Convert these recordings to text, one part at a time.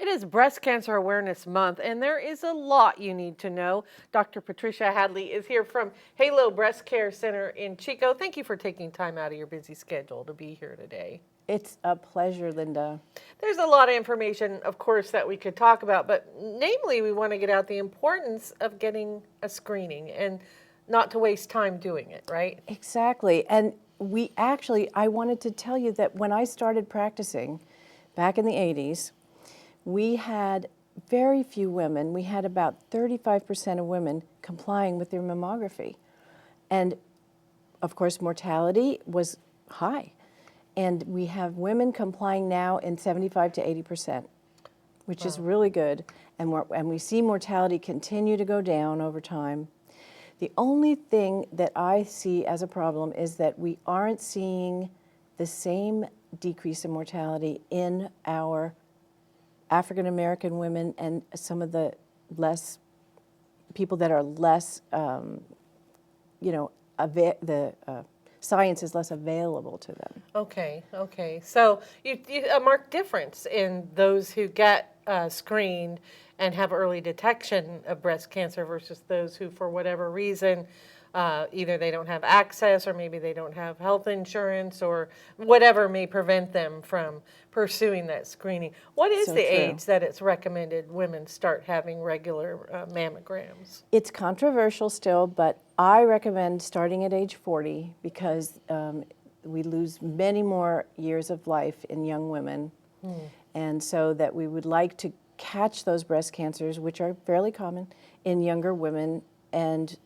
It is Breast Cancer Awareness Month, and there is a lot you need to know. Dr. Patricia Hadley is here from Halo Breast Care Center in Chico. Thank you for taking time out of your busy schedule to be here today. It's a pleasure, Linda. There's a lot of information, of course, that we could talk about, but namely, we want to get out the importance of getting a screening and not to waste time doing it, right? Exactly. And I wanted to tell you that when I started practicing back in the 80s, we had very few women. We had about 35% of women complying with their mammography. And of course, mortality was high. And we have women complying now in 75 to 80%, which is really good. And we see mortality continue to go down over time. The only thing that I see as a problem is that we aren't seeing the same decrease in mortality in our African American women and some of the people that are less, science is less available to them. Okay. So you a marked difference in those who get screened and have early detection of breast cancer versus those who, for whatever reason, either they don't have access or maybe they don't have health insurance or whatever may prevent them from pursuing that screening. What is the age that it's recommended women start having regular mammograms? It's controversial still, but I recommend starting at age 40 because we lose many more years of life in young women. And so that we would like to catch those breast cancers, which are fairly common in younger women, and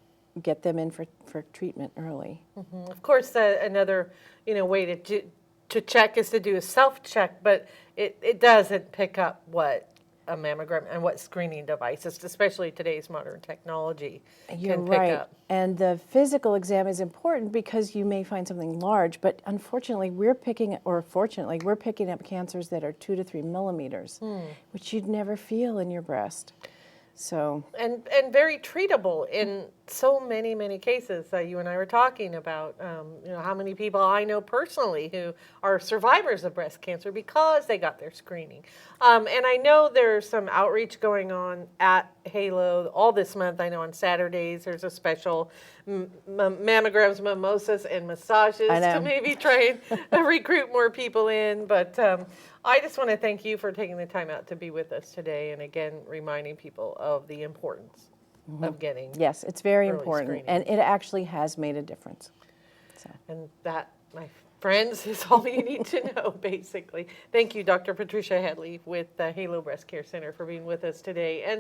get them in for treatment early. Of course, another way to check is to do a self-check, but it doesn't pick up what a mammogram and what screening devices, especially today's modern technology, can pick up. And the physical exam is important because you may find something large, but unfortunately fortunately we're picking up cancers that are 2 to 3 millimeters, which you'd never feel in your breast. So and very treatable in so many cases. You and I were talking about how many people I know personally who are survivors of breast cancer because they got their screening. And I know there's some outreach going on at Halo all this month. I know on Saturdays there's a special mammograms, mimosas, and massages to maybe try and recruit more people in. But I just want to thank you for taking the time out to be with us today, and again, reminding people of the importance of getting yes, it's very early important, screening. and it actually has made a difference. So. And that, my friends, is all you need to know, basically. Thank you, Dr. Patricia Hadley with the Halo Breast Care Center, for being with us today. And